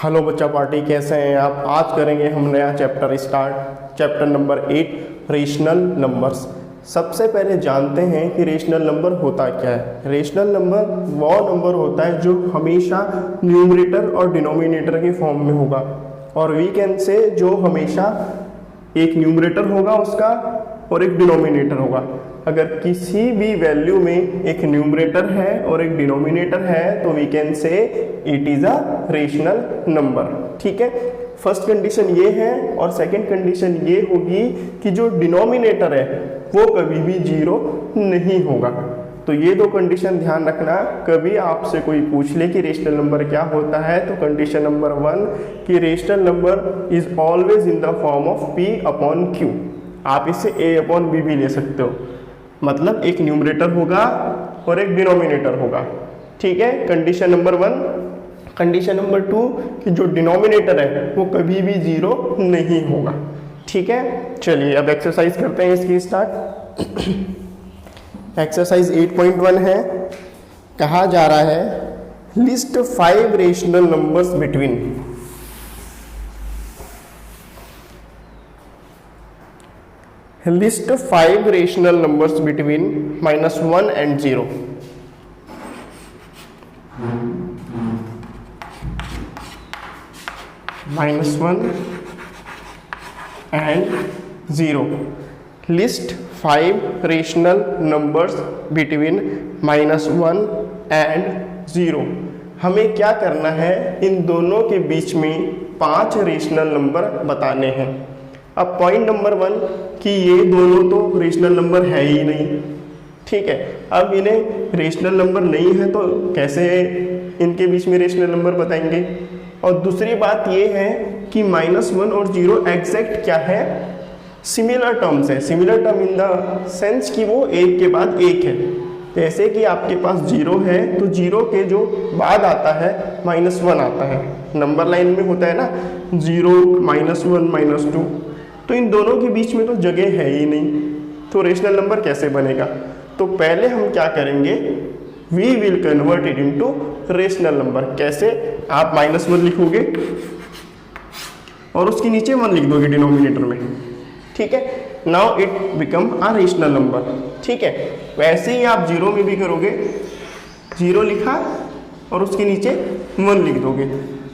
Hello बच्चा party, कैसे हैं आप। आज करेंगे हम नया chapter start, chapter number 8 rational numbers. सबसे पहले जानते हैं कि रेशनल नंबर होता क्या है। रेशनल नंबर वो नंबर होता है जो हमेशा न्यूमरेटर और डिनोमिनेटर के फॉर्म में होगा, और वी कैन से जो हमेशा एक न्यूमरेटर होगा उसका और एक डिनोमिनेटर होगा। अगर किसी भी वैल्यू में एक न्यूमरेटर है और एक डिनोमिनेटर है तो we can say it is a rational number. ठीक है, फर्स्ट कंडीशन ये है, और सेकंड कंडीशन ये होगी कि जो डिनोमिनेटर है वो कभी भी जीरो नहीं होगा। तो ये दो कंडीशन ध्यान रखना। कभी आपसे कोई पूछ ले कि रेशनल नंबर क्या होता है, तो कंडीशन नंबर 1 कि rational number is always in the form of P upon Q। आप इसे A अपॉन B भी ले सकते हो, मतलब एक न्यूमरेटर होगा और एक डिनोमिनेटर होगा। ठीक है, कंडीशन नंबर 1। कंडीशन नंबर 2 कि जो डिनोमिनेटर है वो कभी भी जीरो नहीं होगा। ठीक है, चलिए अब एक्सरसाइज करते हैं इसकी स्टार्ट। एक्सरसाइज 8.1 है, कहा जा रहा है list 5 rational numbers between list 5 rational numbers between -1 and 0। -1 and 0। List 5 rational numbers between -1 and 0। हमें क्या करना है, इन दोनों के बीच में 5 रेशनल नंबर बताने हैं। अब पॉइंट नंबर 1 कि ये दोनों तो रेशनल नंबर है ही नहीं। ठीक है, अब इन्हें रेशनल नंबर नहीं है तो कैसे इनके बीच में रेशनल नंबर बताएंगे। और दूसरी बात ये है कि -1 और 0 एग्जैक्ट क्या है, सिमिलर टर्म्स है। Similar term in the sense कि वो एक के बाद एक है। जैसे कि आपके पास 0 है तो 0 के जो बाद आता है -1 आता है। नंबर लाइन में होता है ना 0, -1, -2, तो इन दोनों के बीच में तो जगह है ही नहीं, तो रेशनल नंबर कैसे बनेगा। तो पहले हम क्या करेंगे, we will convert it into rational number. कैसे, आप -1 लिखोगे और उसके नीचे 1 लिख दोगे डिनोमिनेटर में। ठीक है, now it become a rational number. ठीक है, वैसे ही आप 0 में भी करोगे, 0 लिखा और उसके नीचे 1 लिख दोगे।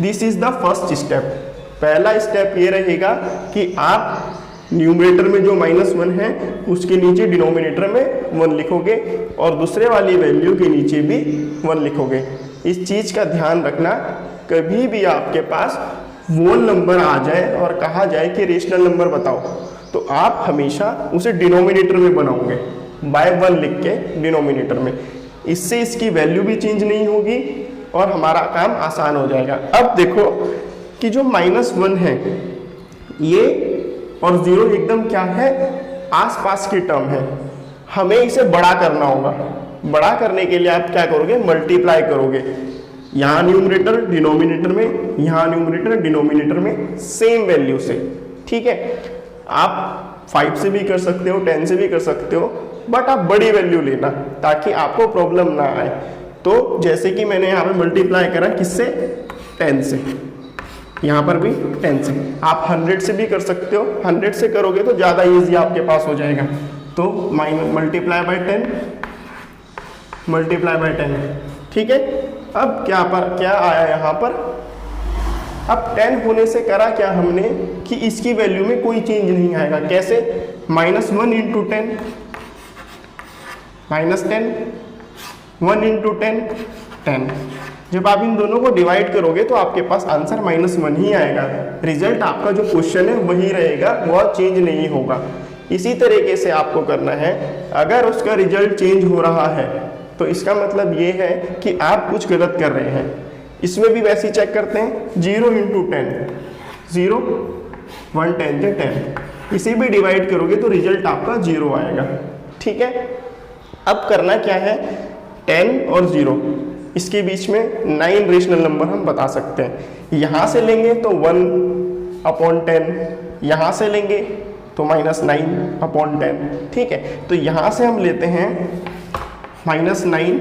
This is the first step. पहला स्टेप ये रहेगा कि आप न्यूमरेटर में जो -1 है उसके नीचे डिनोमिनेटर में 1 लिखोगे और दूसरे वाली वैल्यू के नीचे भी 1 लिखोगे। इस चीज़ का ध्यान रखना, कभी भी आपके पास वो नंबर आ जाए और कहा जाए कि रेशनल नंबर बताओ, तो आप हमेशा उसे डिनोमिनेटर में बनाओगे बाय 1 लिख के डिनोमिनेटर में। इससे इसकी वैल्यू भी चेंज नहीं होगी और हमारा काम आसान हो जाएगा। अब देखो कि जो -1 है ये और 0 एकदम क्या है, आसपास की टर्म है। हमें इसे बड़ा करना होगा। बड़ा करने के लिए आप क्या करोगे, मल्टीप्लाई करोगे। यहाँ न्यूमरेटर डिनोमिनेटर में, यहाँ न्यूमरेटर डिनोमिनेटर में सेम वैल्यू से। ठीक है, आप 5 से भी कर सकते हो, 10 से भी कर सकते हो, बट आप बड़ी वैल्यू लेना ताकि आपको प्रॉब्लम ना आए। तो जैसे कि मैंने यहाँ पे मल्टीप्लाई करा किससे, 10 से, यहाँ पर भी 10 से। आप 100 से भी कर सकते हो, 100 से करोगे तो ज़्यादा ईजी आपके पास हो जाएगा। तो मल्टीप्लाई बाय 10, मल्टीप्लाई बाय 10। ठीक है, अब क्या आया यहाँ पर, अब 10 होने से करा क्या हमने कि इसकी वैल्यू में कोई चेंज नहीं आएगा। कैसे, -1 इंटू 10, -10, 1 इंटू 10, 10। जब आप इन दोनों को डिवाइड करोगे तो आपके पास आंसर -1 ही आएगा। रिजल्ट आपका जो क्वेश्चन है वही रहेगा, वह चेंज नहीं होगा। इसी तरीके से आपको करना है। अगर उसका रिजल्ट चेंज हो रहा है तो इसका मतलब ये है कि आप कुछ गलत कर रहे हैं। इसमें भी वैसे ही चेक करते हैं, 0 इंटू 10, 0, 1 10 से 10। इसे भी डिवाइड करोगे तो रिजल्ट आपका 0 आएगा। ठीक है, अब करना क्या है, 10 और 0 इसके बीच में 9 रेशनल नंबर हम बता सकते हैं। यहाँ से लेंगे तो 1 अपॉन 10, यहाँ से लेंगे तो -9 अपॉन 10। ठीक है, तो यहाँ से हम लेते हैं -9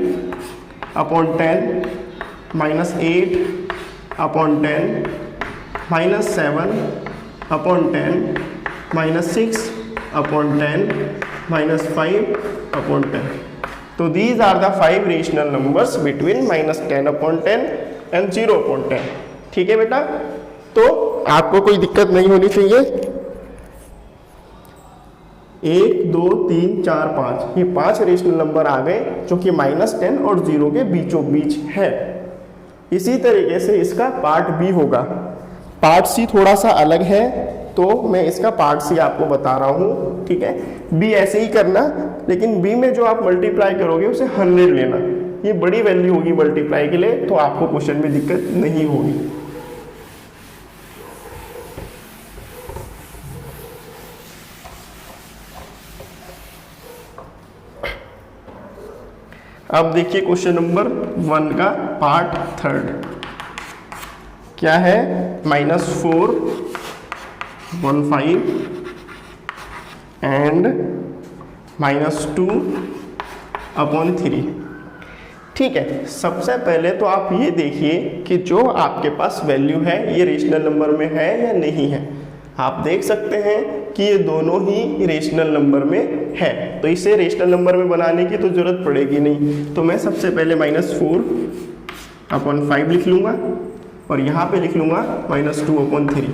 अपॉन 10, -8 10 -7 10 -6 10 -5 10. तो these are the 5 rational numbers between -10/10 and 0/10. ठीक है बेटा, तो आपको कोई दिक्कत नहीं होनी चाहिए. 1 2 3 4 5 ये 5 रेशनल नंबर आ गए जो कि -10 और 0 के बीचों बीच है. इसी तरीके से इसका पार्ट बी होगा. पार्ट सी थोड़ा सा अलग है, तो मैं इसका पार्ट सी आपको बता रहा हूँ. ठीक है, बी ऐसे ही करना, लेकिन बी में जो आप मल्टीप्लाई करोगे उसे 100 लेना. ये बड़ी वैल्यू होगी मल्टीप्लाई के लिए, तो आपको क्वेश्चन में दिक्कत नहीं होगी. अब देखिए क्वेश्चन नंबर 1 का पार्ट 3 क्या है. -4 15 एंड -2/3. ठीक है, सबसे पहले तो आप ये देखिए कि जो आपके पास वैल्यू है ये रेशनल नंबर में है या नहीं है. आप देख सकते हैं कि ये दोनों ही रेशनल नंबर में है, तो इसे रेशनल नंबर में बनाने की तो ज़रूरत पड़ेगी नहीं. तो मैं सबसे पहले -4/5 लिख लूँगा और यहाँ पे लिख लूँगा -2/3.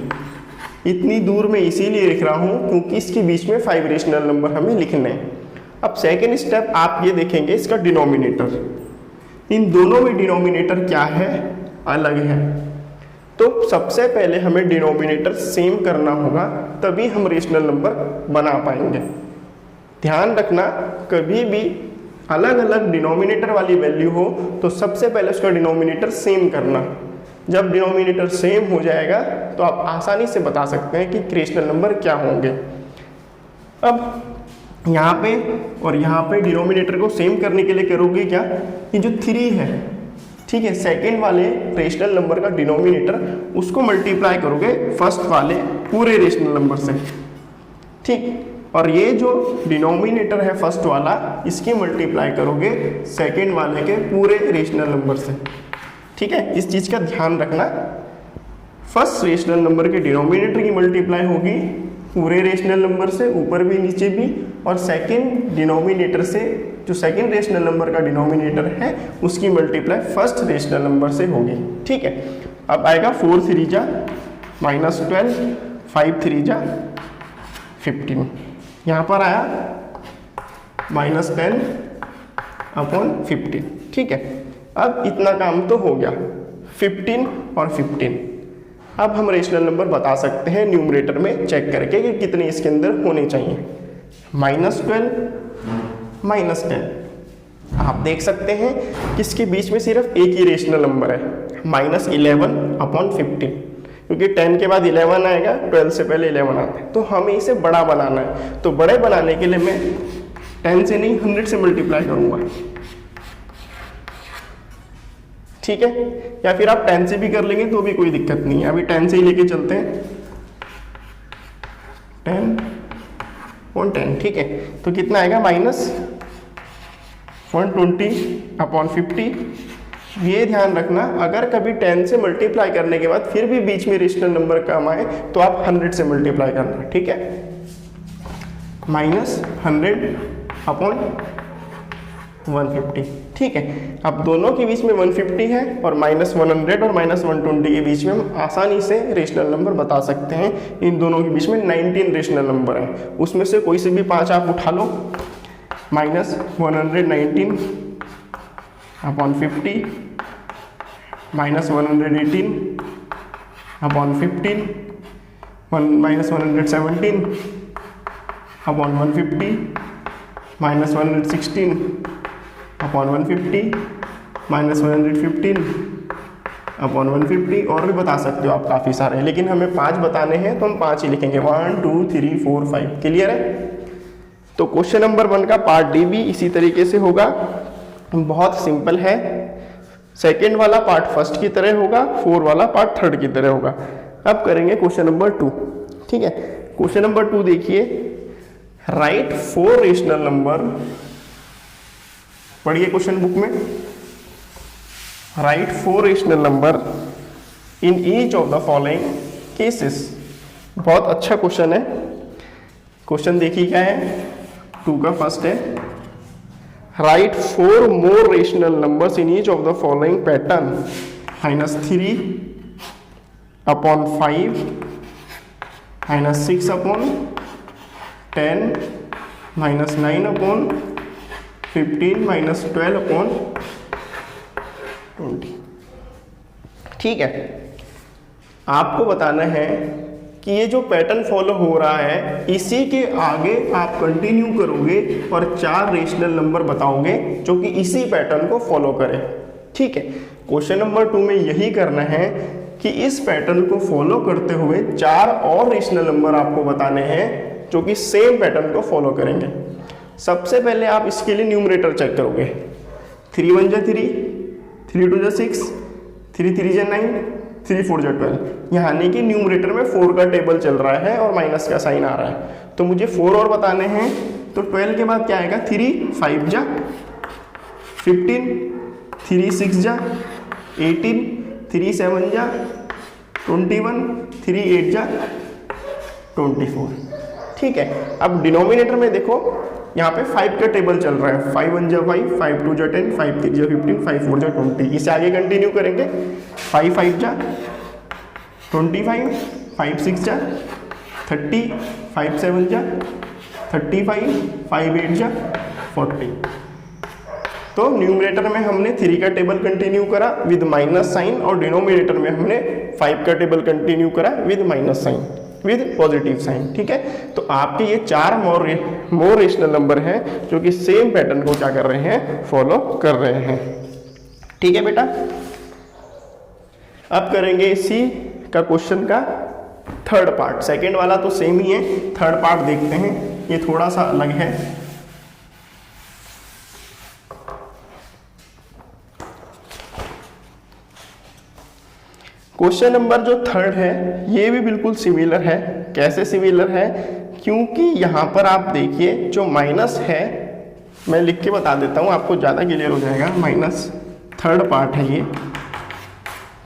इतनी दूर में इसीलिए लिख रहा हूँ क्योंकि इसके बीच में 5 रेशनल नंबर हमें लिखने हैं. अब सेकेंड स्टेप आप ये देखेंगे इसका डिनोमिनेटर. इन दोनों में डिनोमिनेटर क्या है, अलग है. तो सबसे पहले हमें डिनोमिनेटर सेम करना होगा, तभी हम रेशनल नंबर बना पाएंगे. ध्यान रखना, कभी भी अलग अलग डिनोमिनेटर वाली वैल्यू हो तो सबसे पहले उसका डिनोमिनेटर सेम करना. जब डिनोमिनेटर सेम हो जाएगा तो आप आसानी से बता सकते हैं कि रेशनल नंबर क्या होंगे. अब यहाँ पे और यहाँ पे डिनोमिनेटर को सेम करने के लिए करोगे क्या, ये जो 3 है, ठीक है, सेकेंड वाले रेशनल नंबर का डिनोमिनेटर उसको मल्टीप्लाई करोगे फर्स्ट वाले पूरे रेशनल नंबर से. ठीक, और ये जो डिनोमिनेटर है फर्स्ट वाला, इसकी मल्टीप्लाई करोगे सेकेंड वाले के पूरे रेशनल नंबर से. ठीक है, इस चीज़ का ध्यान रखना. फर्स्ट रेशनल नंबर के डिनोमिनेटर की मल्टीप्लाई होगी पूरे रेशनल नंबर से, ऊपर भी नीचे भी, और सेकेंड डिनोमिनेटर से जो सेकेंड रेशनल नंबर का डिनोमिनेटर है उसकी मल्टीप्लाई फर्स्ट रेशनल नंबर से होगी. ठीक है, अब आएगा 4 3 जा -12, 5 3 जा 15. यहाँ पर आया -10/15. ठीक है, अब इतना काम तो हो गया. 15 और 15. अब हम रेशनल नंबर बता सकते हैं न्यूमरेटर में चेक करके कि कितने इसके अंदर होने चाहिए. -12 -10. आप देख सकते हैं कि इसके बीच में सिर्फ एक ही रेशनल नंबर है, -11/15. क्योंकि 10 के बाद 11 आएगा, 12 से पहले 11 आता है, तो हमें इसे बड़ा बनाना है. तो बड़े बनाने के लिए मैं 10 से नहीं 100 से मल्टीप्लाई करूँगा. ठीक है, या फिर आप 10 से भी कर लेंगे तो भी कोई दिक्कत नहीं है. अभी 10 से ही लेके चलते हैं. 10/10. ठीक है, तो कितना आएगा -120/50. ये ध्यान रखना, अगर कभी 10 से मल्टीप्लाई करने के बाद फिर भी बीच में रेशनल नंबर कम आए तो आप 100 से मल्टीप्लाई करना. ठीक है, -100/150. ठीक है, अब दोनों के बीच में 150 है और -100 और -120 के बीच में हम आसानी से रेशनल नंबर बता सकते हैं. इन दोनों के बीच में 19 रेशनल नंबर है, उसमें से कोई से भी 5 आप उठा लो. -119/50 -118/15 -117/150 -116/150 -115/150 और भी बता सकते हो आप काफ़ी सारे, लेकिन हमें 5 बताने हैं तो हम 5 ही लिखेंगे. 1 2 3 4 5. क्लियर है? तो क्वेश्चन नंबर 1 का पार्ट डी भी इसी तरीके से होगा, बहुत सिंपल है. सेकेंड वाला पार्ट फर्स्ट की तरह होगा, 4 वाला पार्ट थर्ड की तरह होगा. अब करेंगे क्वेश्चन नंबर 2. ठीक है, क्वेश्चन नंबर 2 देखिए. Right 4 rational number. पढ़िए क्वेश्चन बुक में. Right 4 rational number in each of the following cases. बहुत अच्छा क्वेश्चन है। क्वेश्चन देखिए क्या है, 2 का फर्स्ट है, right 4 more rational numbers in each of the following pattern, -3 upon 5, -6 upon 10, -9 upon 15, -12 upon 20। ठीक है, आपको बताना है कि ये जो पैटर्न फॉलो हो रहा है इसी के आगे आप कंटिन्यू करोगे और 4 रेशनल नंबर बताओगे जो कि इसी पैटर्न को फॉलो करें। ठीक है, क्वेश्चन नंबर 2 में यही करना है कि इस पैटर्न को फॉलो करते हुए 4 और रेशनल नंबर आपको बताने हैं जो कि सेम पैटर्न को फॉलो करेंगे। सबसे पहले आप इसके लिए न्यूमरेटर चेक करोगे, 3 1 जा 3, 3 2 जा 6, 3 3 जा 9, 3 4 जा 12। यानी कि न्यूमरेटर में 4 का टेबल चल रहा है और माइनस का साइन आ रहा है, तो मुझे 4 और बताने हैं। तो 12 के बाद क्या आएगा, 3 5 जा 15, 3 6 जा 18, 3 7 जा 21, 3 8 जा 24। ठीक है, अब डिनोमिनेटर में देखो यहाँ पे 5 का टेबल चल रहा है, 5 1 जा 5, 5 2 जा 10, 5 3 जा 15, 5 4 जा 20। इसे आगे कंटिन्यू करेंगे, 5 5 जा 25, 5 6 जा 30, 5 7 जा 35, 5 8 जा 40। तो न्यूमरेटर में हमने 3 का टेबल कंटिन्यू करा विद माइनस साइन और डिनोमिनेटर में हमने 5 का टेबल कंटिन्यू करा with minus sign, with positive sign. ठीक है, तो आपके ये 4 मोर रेशनल नंबर हैं जो कि सेम पैटर्न को क्या कर रहे हैं, फॉलो कर रहे हैं। ठीक है बेटा, अब करेंगे इसी का क्वेश्चन का थर्ड पार्ट। सेकेंड वाला तो सेम ही है, थर्ड पार्ट देखते हैं, ये थोड़ा सा अलग है। क्वेश्चन नंबर जो थर्ड है ये भी बिल्कुल सिमिलर है। कैसे सिमिलर है, क्योंकि यहाँ पर आप देखिए जो माइनस है, मैं लिख के बता देता हूँ आपको ज़्यादा क्लियर हो जाएगा। माइनस थर्ड पार्ट है ये,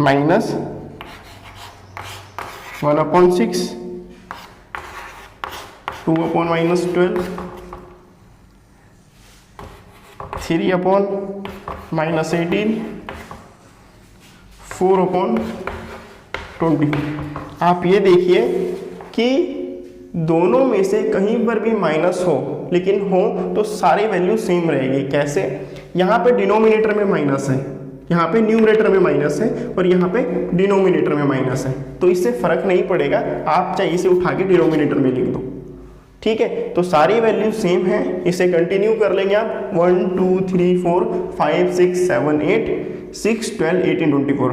-1/6, 2/-12, 3/-18, 4/20। आप ये देखिए कि दोनों में से कहीं पर भी माइनस हो, लेकिन हो तो सारी वैल्यू सेम रहेगी। कैसे, यहाँ पे डिनोमिनेटर में माइनस है, यहाँ पे न्यूमरेटर में माइनस है और यहाँ पे डिनोमिनेटर में माइनस है, तो इससे फर्क नहीं पड़ेगा। आप चाहे इसे उठा के डिनोमिनेटर में लिख दो। ठीक है, तो सारी वैल्यू सेम है। इसे कंटिन्यू कर लेंगे आप, 1 2 3 4 5 6 7 8 6 12 18 24।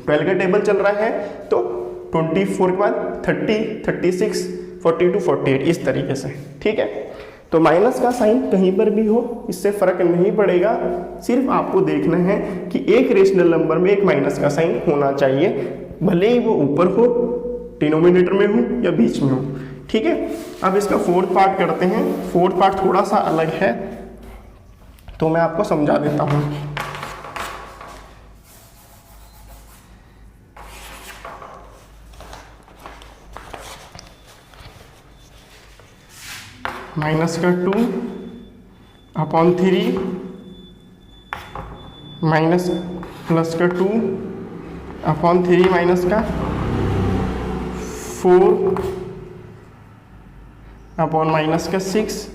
12 का टेबल चल रहा है तो 24 के बाद 30 36 42 48 इस तरीके से। ठीक है, तो माइनस का साइन कहीं पर भी हो इससे फर्क नहीं पड़ेगा। सिर्फ आपको देखना है कि एक रेशनल नंबर में एक माइनस का साइन होना चाहिए, भले ही वो ऊपर हो, डिनोमिनेटर में हो या बीच में हो। ठीक है, अब इसका फोर्थ पार्ट करते हैं। फोर्थ पार्ट थोड़ा सा अलग है तो मैं आपको समझा देता हूँ। -2/3 माइनस +2/3 -4/-6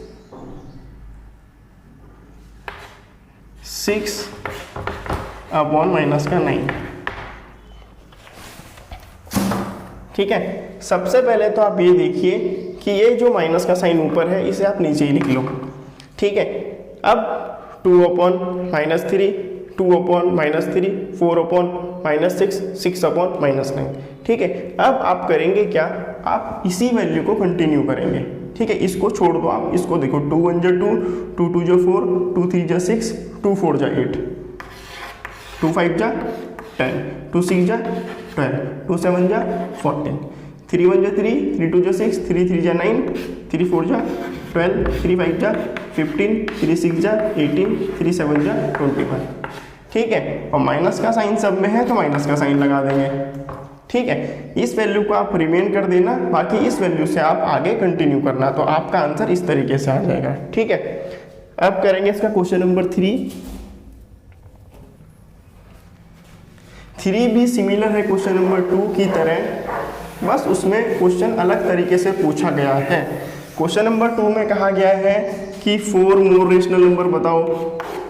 6/-9। ठीक है, सबसे पहले तो आप ये देखिए कि ये जो माइनस का साइन ऊपर है इसे आप नीचे ही लिख लो। ठीक है, अब 2/-3, 2/-3, 4/-6, 6/-9। ठीक है, अब आप करेंगे क्या, आप इसी वैल्यू को कंटिन्यू करेंगे। ठीक है, इसको छोड़ दो, आप इसको देखो, 2 1 जा 2, 2 2 जा 4, 2 3 जा 6, 2 4 जा 8, 2 5 जा 10, 2 6 जा 12, 2 7 जा 14, 3 1 जा 3, 3 2 जा 6, 3 3 जा 9, 3 4 जा 12, 3 5 जा 15, 3 6 जा 18, 3 7 जा 21। ठीक है, और माइनस का साइन सब में है तो माइनस का साइन लगा देंगे। ठीक है, इस वैल्यू को आप रिमेन कर देना, बाकी इस वैल्यू से आप आगे कंटिन्यू करना, तो आपका आंसर इस तरीके से आ जाएगा। ठीक है, अब करेंगे इसका क्वेश्चन नंबर 3 भी सिमिलर है क्वेश्चन नंबर 2 की तरह, बस उसमें क्वेश्चन अलग तरीके से पूछा गया है। क्वेश्चन नंबर 2 में कहा गया है कि 4 मोर रेशनल नंबर बताओ।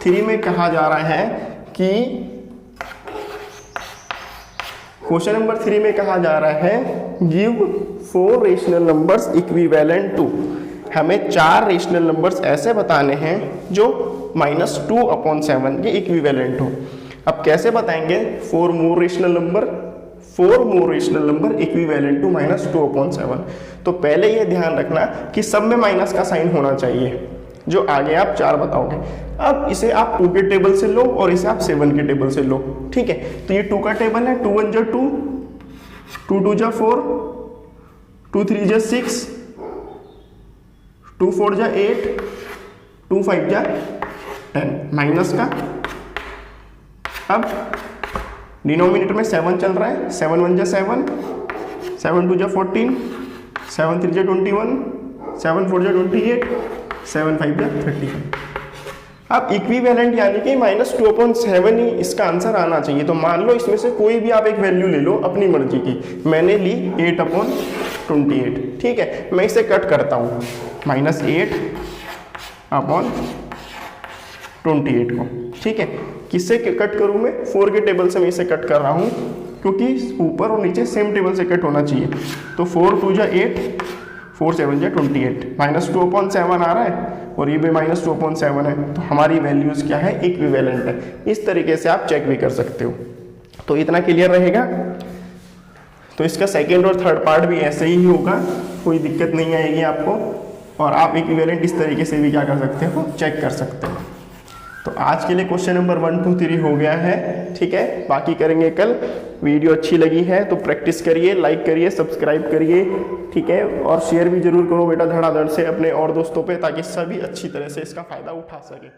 3 में कहा जा रहा है कि क्वेश्चन नंबर 3 में कहा जा रहा है give 4 rational numbers equivalent to, हमें 4 रेशनल नंबर्स ऐसे बताने हैं जो -2/7 के इक्विवेलेंट हो। अब कैसे बताएंगे 4 मोर रेशनल नंबर इक्विवेलेंट टू -2/7। तो पहले ये ध्यान रखना कि सब में माइनस का साइन होना चाहिए, जो आगे आप 4 बताओगे। अब इसे आप 2 के टेबल से लो और इसे आप 7 के टेबल से लो। ठीक है, तो ये 2 का टेबल है, 2 1 जा 2, 2 2 जा 4, 2 3 जा 6, 2 4 जा 8, 2 5 जा 10 माइनस का। अब डिनोमिनेटर में 7 चल रहा है, 7 1 जा 7, 7 2 जा 14, 7 3 जा 21, 7 4 जा 28, 7 5 जा 35। अब इक्विवेलेंट यानी कि -2/7 ही इसका आंसर आना चाहिए। तो मान लो इसमें से कोई भी आप एक वैल्यू ले लो अपनी मर्जी की, मैंने ली 8/28। ठीक है, मैं इसे कट करता हूँ -8/28 को। ठीक है, किससे कट करूँ मैं? 4 के टेबल से मैं इसे कट कर रहा हूँ, क्योंकि ऊपर और नीचे सेम टेबल से कट होना चाहिए। तो 4 2 जा 8, 4 7 जा 28, -2/7 आ रहा है और ये भी -2/7 है, तो हमारी वैल्यूज़ क्या है? इक्विवेलेंट है। इस तरीके से आप चेक भी कर सकते हो। तो इतना क्लियर रहेगा। तो इसका सेकेंड और थर्ड पार्ट भी ऐसे ही होगा, कोई दिक्कत नहीं आएगी आपको, और आप इक्विवेलेंट इस तरीके से भी क्या कर सकते हो? चेक कर सकते हो। तो आज के लिए क्वेश्चन नंबर 1 2 3 हो गया है। ठीक है, बाकी करेंगे कल। वीडियो अच्छी लगी है तो प्रैक्टिस करिए, लाइक करिए, सब्सक्राइब करिए। ठीक है, और शेयर भी जरूर करो बेटा धड़ाधड़ से अपने और दोस्तों पे, ताकि सभी अच्छी तरह से इसका फ़ायदा उठा सके।